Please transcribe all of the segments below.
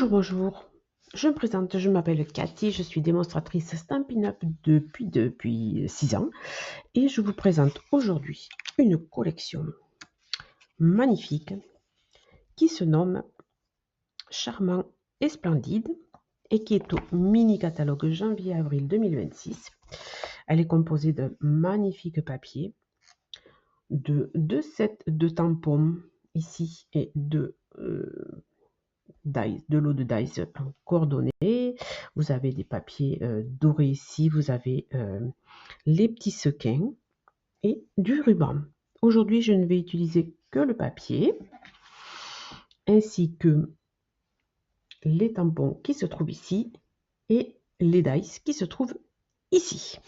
Bonjour, bonjour. Je me présente, je m'appelle Cathy, je suis démonstratrice Stampin' Up depuis 6 ans et je vous présente aujourd'hui une collection magnifique qui se nomme Charmant et Splendide et qui est au mini catalogue janvier-avril 2026. Elle est composée de magnifiques papiers, de 2 sets de tampons ici et de l'eau de dies coordonnée. Vous avez des papiers dorés ici, vous avez les petits sequins et du ruban. Aujourd'hui, je ne vais utiliser que le papier ainsi que les tampons qui se trouvent ici et les dies qui se trouvent ici.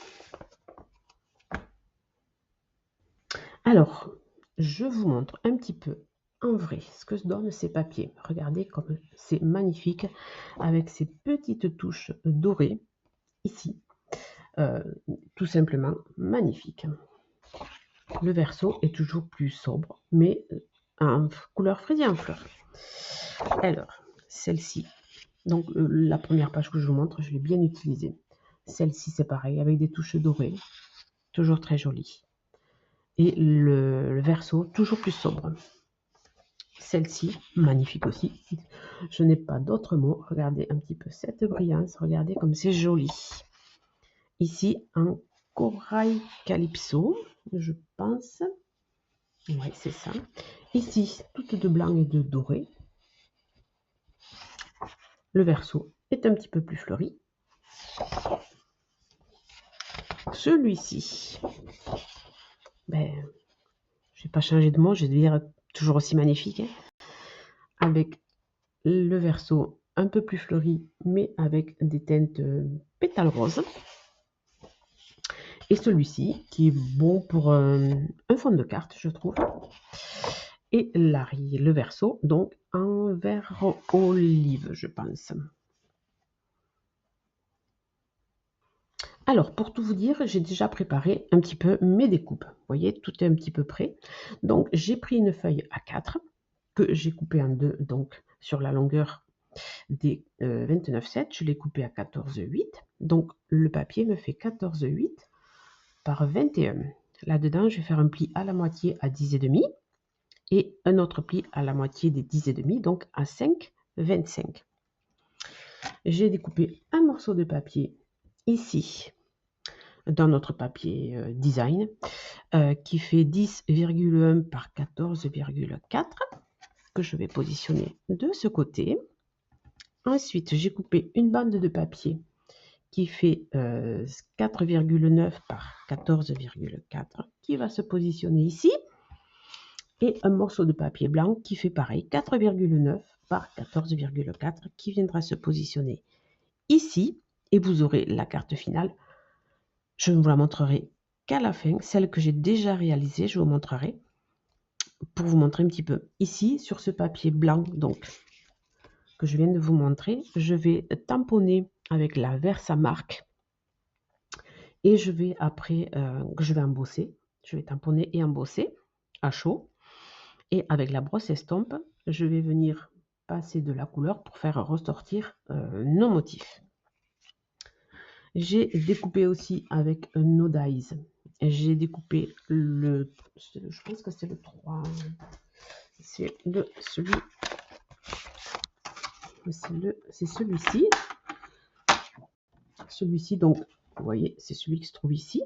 Alors, je vous montre un petit peu en vrai ce que donnent ces papiers. Regardez comme c'est magnifique avec ces petites touches dorées ici. Tout simplement magnifique. Le verso est toujours plus sobre, mais en couleur fraisier en fleurs. Alors, celle-ci, donc la première page que je vous montre, je l'ai bien utilisée. Celle-ci, c'est pareil, avec des touches dorées, toujours très jolie. Et le verso, toujours plus sobre. Celle-ci, magnifique aussi. Je n'ai pas d'autres mots. Regardez un petit peu cette brillance. Regardez comme c'est joli. Ici, un corail calypso, je pense. Oui, c'est ça. Ici, toute de blanc et de doré. Le verso est un petit peu plus fleuri. Celui-ci, je ne vais pas changer de mot, je vais dire toujours aussi magnifique. Avec le verso un peu plus fleuri, mais avec des teintes pétales roses. Et celui-ci, qui est bon pour un fond de carte, je trouve. Et le verso, donc en vert olive, je pense. Alors, pour tout vous dire, j'ai déjà préparé un petit peu mes découpes. Vous voyez, tout est un petit peu prêt. Donc, j'ai pris une feuille A4 que j'ai coupée en deux, donc sur la longueur des 29,7. Je l'ai coupée à 14,8. Donc, le papier me fait 14,8 par 21. Là-dedans, je vais faire un pli à la moitié à 10,5 et un autre pli à la moitié des 10,5, donc à 5,25. J'ai découpé un morceau de papier ici dans notre papier design qui fait 10,1 par 14,4 que je vais positionner de ce côté. Ensuite, j'ai coupé une bande de papier qui fait 4,9 par 14,4 qui va se positionner ici. Et un morceau de papier blanc qui fait pareil, 4,9 par 14,4 qui viendra se positionner ici. Et vous aurez la carte finale. Je ne vous la montrerai qu'à la fin. Celle que j'ai déjà réalisée, je vous montrerai pour vous montrer un petit peu. Ici, sur ce papier blanc donc que je viens de vous montrer, je vais tamponner avec la Versamark et je vais après je vais embosser. Je vais tamponner et embosser à chaud. Et avec la brosse estompe, je vais venir passer de la couleur pour faire ressortir nos motifs. J'ai découpé aussi avec nos dies. J'ai découpé je pense que c'est le 3. C'est celui-ci. Celui-ci, donc, vous voyez, c'est celui qui se trouve ici.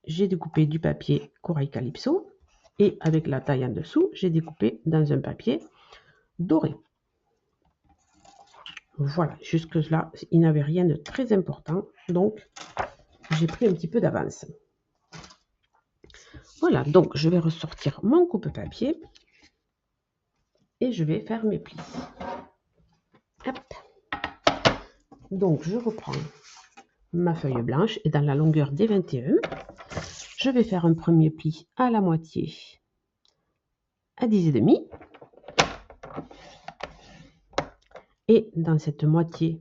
J'ai découpé du papier corail calypso. Et avec la taille en dessous, j'ai découpé dans un papier doré. Voilà, jusque-là, il n'avait rien de très important, donc j'ai pris un petit peu d'avance. Voilà, donc je vais ressortir mon coupe-papier et je vais faire mes plis. Hop. Donc je reprends ma feuille blanche et dans la longueur des 21, je vais faire un premier pli à la moitié à 10,5. Et dans cette moitié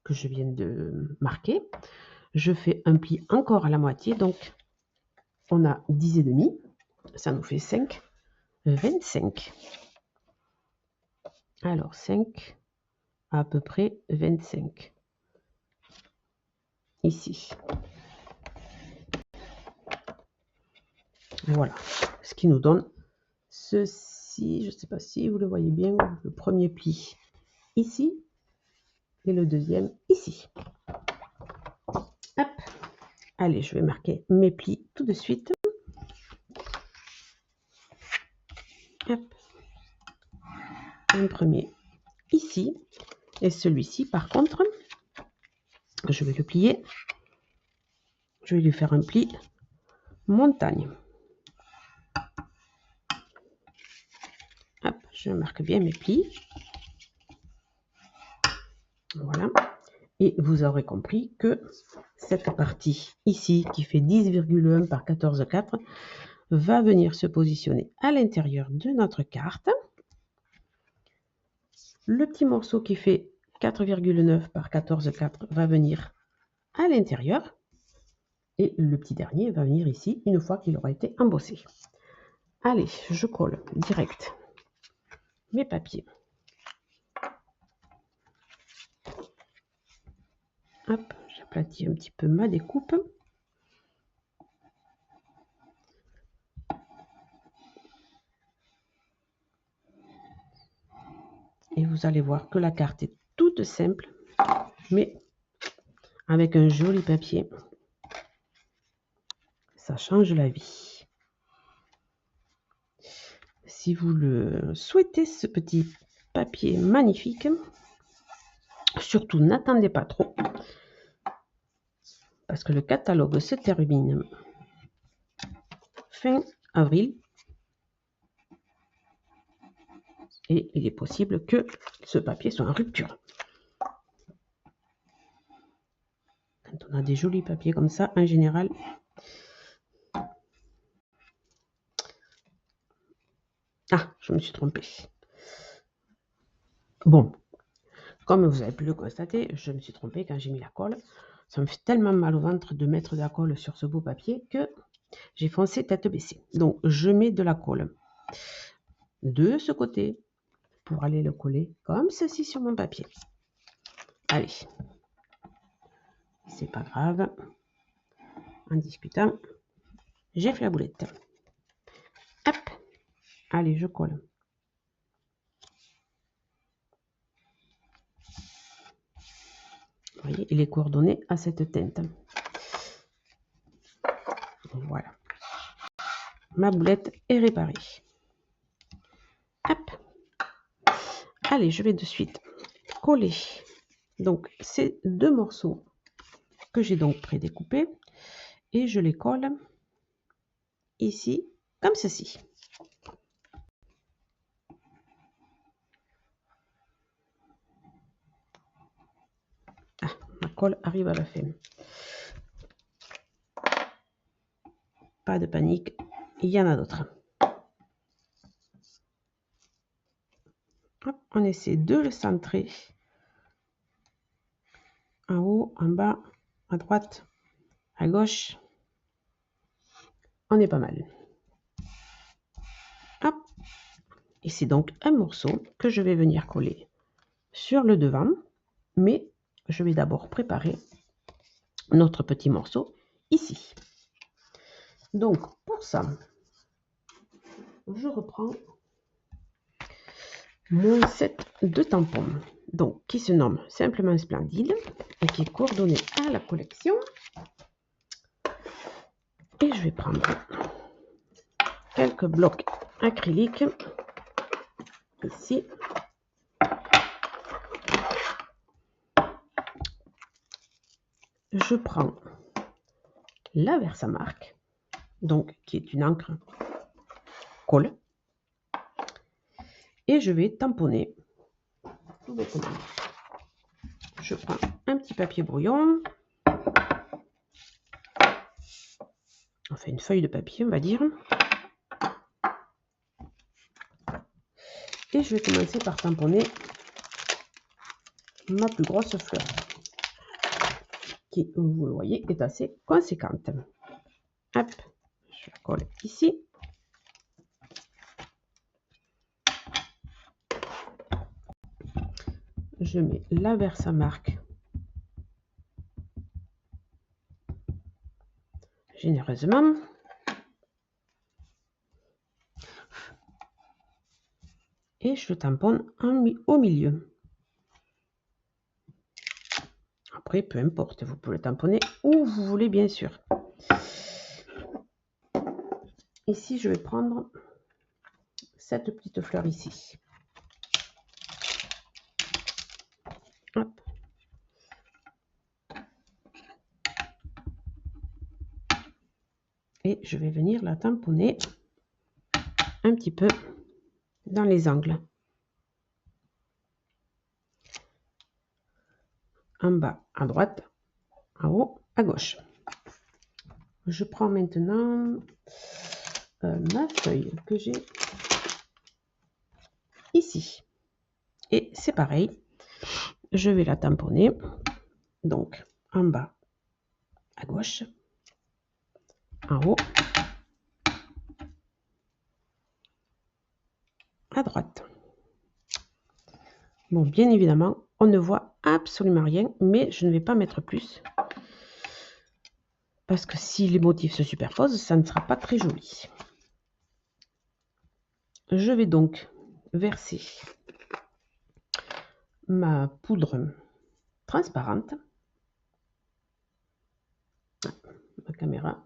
que je viens de marquer, je fais un pli encore à la moitié, donc on a 10,5, ça nous fait 5,25. Alors 5, à peu près 25. Ici. Et voilà. Ce qui nous donne ceci. Je ne sais pas si vous le voyez bien. Le premier pli ici. Et le deuxième ici. Hop. Allez, je vais marquer mes plis tout de suite. Hop. Un premier ici. Et celui-ci, par contre, je vais le plier. Je vais lui faire un pli montagne. Hop, je marque bien mes plis. Voilà. Et vous aurez compris que cette partie ici, qui fait 10,1 par 14,4, va venir se positionner à l'intérieur de notre carte. Le petit morceau qui fait 4,9 par 14,4 va venir à l'intérieur. Et le petit dernier va venir ici, une fois qu'il aura été embossé. Allez, je colle direct mes papiers. Hop, j'aplatis un petit peu ma découpe. Et vous allez voir que la carte est toute simple, mais avec un joli papier. Ça change la vie. Si vous le souhaitez, ce petit papier magnifique, surtout n'attendez pas trop, parce que le catalogue se termine fin avril. Et il est possible que ce papier soit en rupture. Quand on a des jolis papiers comme ça, en général, ah, je me suis trompée. Bon, comme vous avez pu le constater, je me suis trompée quand j'ai mis la colle. Ça me fait tellement mal au ventre de mettre de la colle sur ce beau papier que j'ai foncé tête baissée. Donc, je mets de la colle de ce côté pour aller le coller comme ceci sur mon papier. Allez, c'est pas grave. En discutant, j'ai fait la boulette. Hop, allez, je colle. Vous voyez, il est coordonné à cette teinte. Voilà. Ma boulette est réparée. Hop. Allez, je vais de suite coller donc ces deux morceaux que j'ai donc prédécoupés et je les colle ici comme ceci. Ah, ma colle arrive à la fin. Pas de panique, il y en a d'autres. On essaie de le centrer en haut, en bas, à droite, à gauche. On est pas mal. Hop. Et c'est donc un morceau que je vais venir coller sur le devant, mais je vais d'abord préparer notre petit morceau ici. Donc pour ça, je reprends mon set de tampons, donc qui se nomme simplement Splendide et qui est coordonné à la collection. Et je vais prendre quelques blocs acryliques ici. Je prends la Versamark, donc qui est une encre colle, et je vais tamponner tout bêtement. Je prends un petit papier brouillon, enfin une feuille de papier on va dire, et je vais commencer par tamponner ma plus grosse fleur, qui, vous le voyez, est assez conséquente. Hop, je la colle ici. je mets la Versamark généreusement. Et je tamponne au milieu. Après, peu importe, vous pouvez le tamponner où vous voulez, bien sûr. Ici, je vais prendre cette petite fleur ici. Hop. Et je vais venir la tamponner un petit peu dans les angles. En bas à droite, en haut à gauche. Je prends maintenant ma feuille que j'ai ici. Et c'est pareil, je vais la tamponner. Donc, en bas à gauche, en haut à droite. Bon, bien évidemment, on ne voit absolument rien, mais je ne vais pas mettre plus. Parce que si les motifs se superposent, ça ne sera pas très joli. Je vais donc verser ma poudre transparente. Ma caméra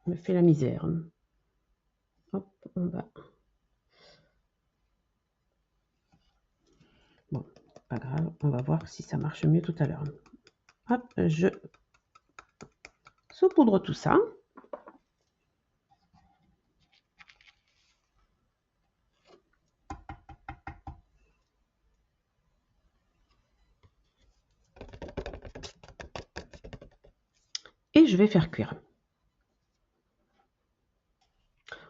me fait la misère. Hop, on va. Bon, pas grave, on va voir si ça marche mieux tout à l'heure. Hop, je saupoudre tout ça. Et je vais faire cuire.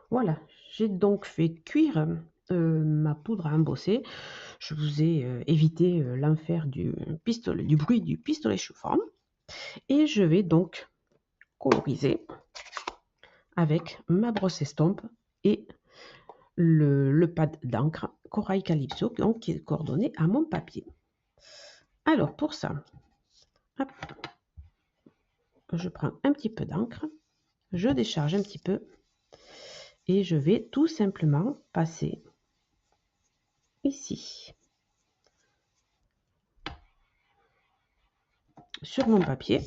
Voilà, j'ai donc fait cuire ma poudre à embosser. Je vous ai évité l'enfer du bruit du pistolet chauffant. Et je vais donc coloriser avec ma brosse estompe et le pad d'encre Corail Calypso, donc, qui est coordonné à mon papier. Alors pour ça, hop, je prends un petit peu d'encre, je décharge un petit peu et je vais tout simplement passer ici sur mon papier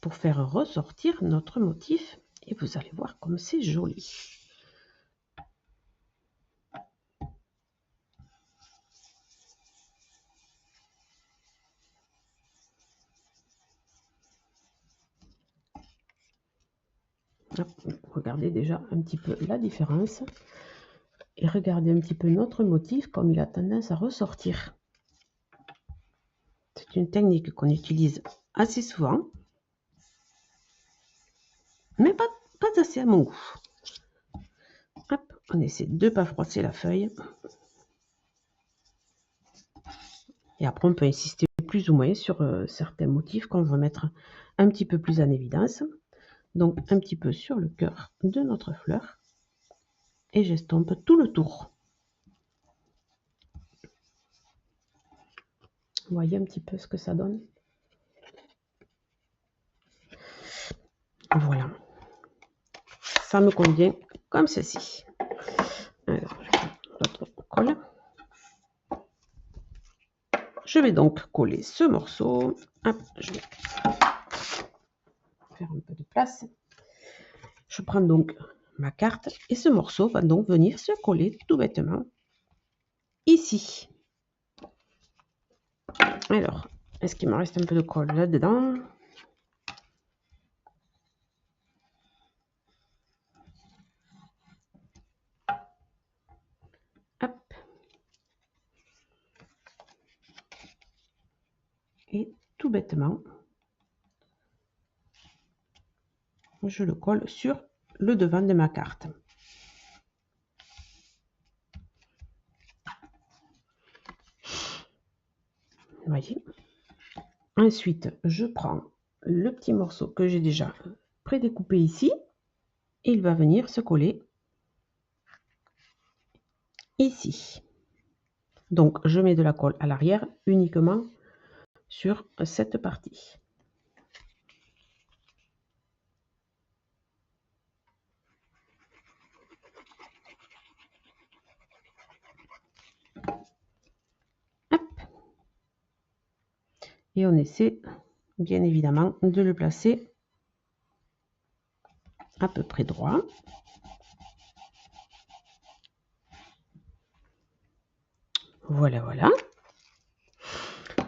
pour faire ressortir notre motif et vous allez voir comme c'est joli. Hop, regardez déjà un petit peu la différence et regardez un petit peu notre motif comme il a tendance à ressortir. C'est une technique qu'on utilise assez souvent, mais pas assez à mon goût. Hop, on essaie de ne pas froisser la feuille. Et après, on peut insister plus ou moins sur certains motifs qu'on va mettre un petit peu plus en évidence. Donc, un petit peu sur le cœur de notre fleur. Et j'estompe tout le tour. Vous voyez un petit peu ce que ça donne? Voilà. Ça me convient comme ceci. Alors, je prends l'autre colle. Je vais donc coller ce morceau. Hop, je vais faire un peu de place. Je prends donc ma carte et ce morceau va donc venir se coller tout bêtement ici. Alors, est-ce qu'il me reste un peu de colle là-dedans? Hop. Et tout bêtement, je le colle sur le devant de ma carte. Vous voyez? Ensuite, je prends le petit morceau que j'ai déjà prédécoupé ici et il va venir se coller ici. Donc, je mets de la colle à l'arrière uniquement sur cette partie. Hop. Et on essaie, bien évidemment, de le placer à peu près droit. Voilà, voilà.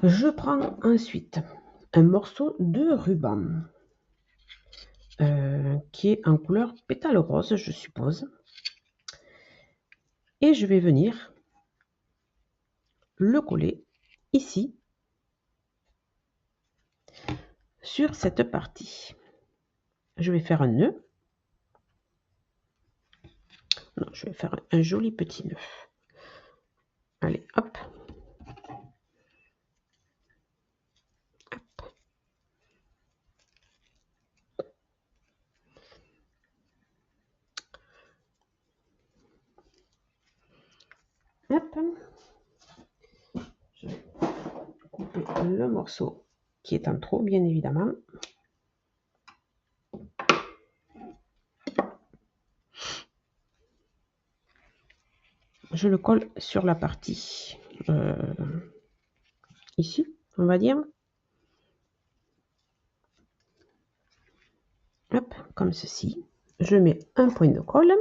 Je prends ensuite un morceau de ruban qui est en couleur pétale rose, je suppose. Et je vais venir le coller ici sur cette partie. Je vais faire un nœud. Non, je vais faire un joli petit nœud. Allez, hop. Hop. Je vais couper le morceau qui est en trop, bien évidemment. Je le colle sur la partie ici, on va dire. Hop, comme ceci. Je mets un point de colle.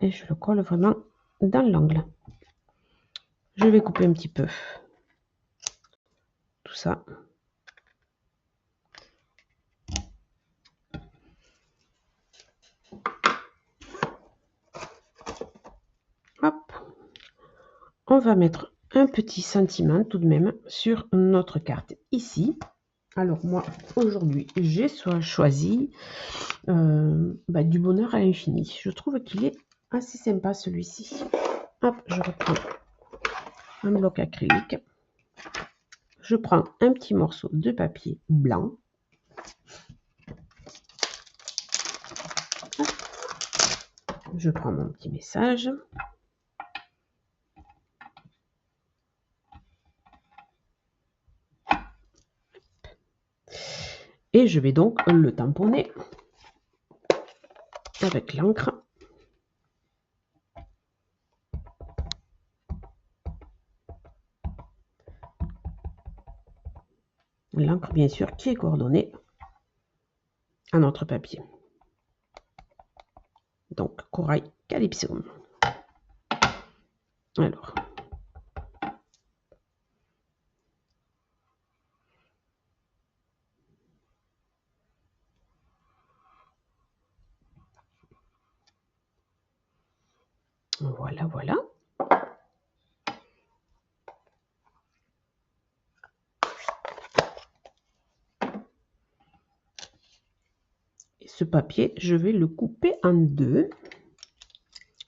Et je le colle vraiment dans l'angle. Je vais couper un petit peu tout ça. Hop. On va mettre un petit sentiment tout de même sur notre carte ici. Alors moi, aujourd'hui, j'ai choisi du bonheur à l'infini. Je trouve qu'il est assez sympa celui-ci. Hop, je reprends un bloc acrylique. Je prends un petit morceau de papier blanc. Hop. Je prends mon petit message. Et je vais donc le tamponner avec l'encre. L'encre, bien sûr, qui est coordonnée à notre papier. Donc, corail calypso. Alors, voilà, voilà. Et ce papier, je vais le couper en deux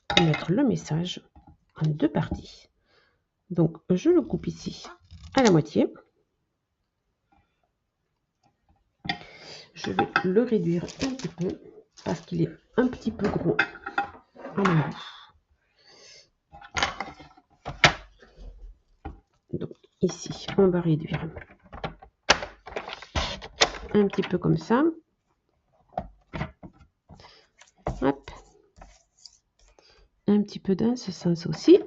pour mettre le message en deux parties. Donc, je le coupe ici à la moitié. Je vais le réduire un petit peu parce qu'il est un petit peu gros à mon goût. Donc, ici, on va réduire un petit peu comme ça. Hop. Un petit peu dans ce sens aussi.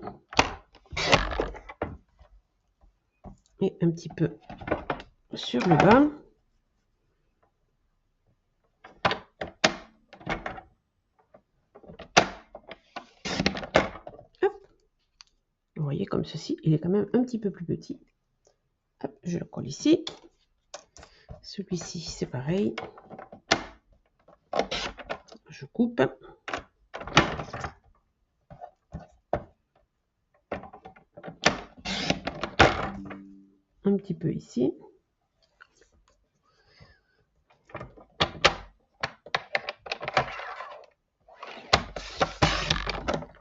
Et un petit peu sur le bas. Hop. Vous voyez comme ceci, il est quand même un petit peu plus petit. Hop, je le colle ici. Celui-ci, c'est pareil. Je coupe. Un petit peu ici.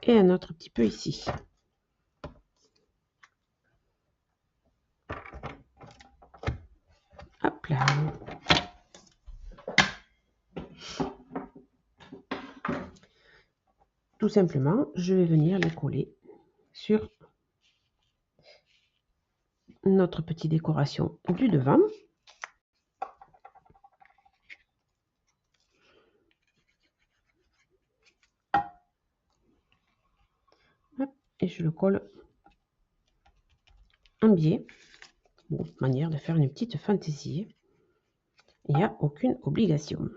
Et un autre petit peu ici. Hop là. Tout simplement, je vais venir les coller sur notre petite décoration du devant. Hop, et je le colle en biais. Bon, manière de faire une petite fantaisie. Il n'y a aucune obligation.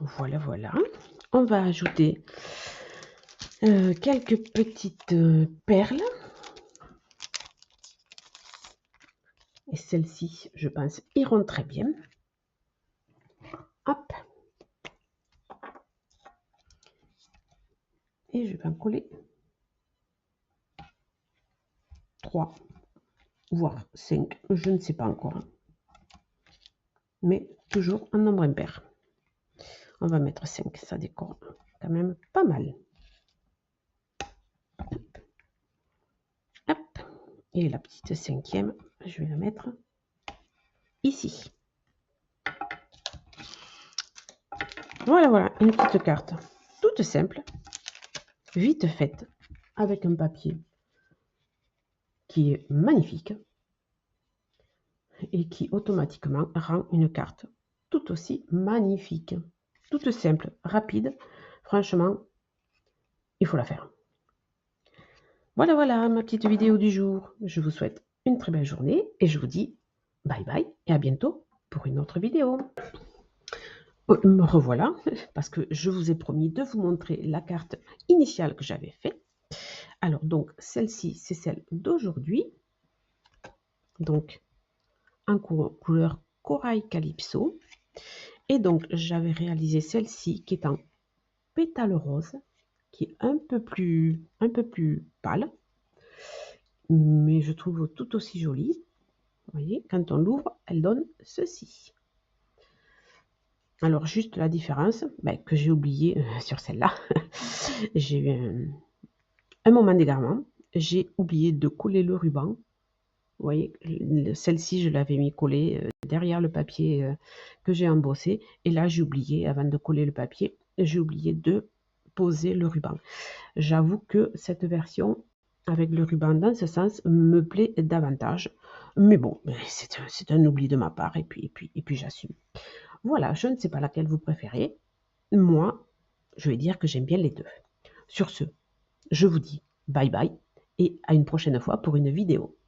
Voilà, voilà. On va ajouter quelques petites perles. Et celles-ci, je pense, iront très bien. Hop. Et je vais en coller 3, voire 5, je ne sais pas encore. Mais toujours en nombre impair. On va mettre 5, ça décore quand même pas mal. Hop. Et la petite 5e, je vais la mettre ici. Voilà, voilà, une petite carte toute simple, vite faite, avec un papier qui est magnifique et qui automatiquement rend une carte tout aussi magnifique, toute simple, rapide. Franchement, il faut la faire. Voilà, voilà ma petite vidéo du jour. Je vous souhaite une très belle journée et je vous dis bye bye et à bientôt pour une autre vidéo. Me revoilà, parce que je vous ai promis de vous montrer la carte initiale que j'avais faite. Alors donc celle-ci, c'est celle d'aujourd'hui. Donc en couleur corail calypso. Et donc j'avais réalisé celle-ci qui est en pétale rose, qui est un peu plus pâle, mais je trouve tout aussi jolie. Vous voyez, quand on l'ouvre, elle donne ceci. Alors juste la différence que j'ai oublié sur celle-là, j'ai eu un moment d'égarement, j'ai oublié de coller le ruban. Vous voyez, celle-ci, je l'avais mis collée derrière le papier que j'ai embossé. Et là, j'ai oublié, avant de coller le papier, j'ai oublié de poser le ruban. J'avoue que cette version, avec le ruban dans ce sens, me plaît davantage. Mais bon, c'est un oubli de ma part et puis j'assume. Voilà, je ne sais pas laquelle vous préférez. Moi, je vais dire que j'aime bien les deux. Sur ce, je vous dis bye bye et à une prochaine fois pour une vidéo.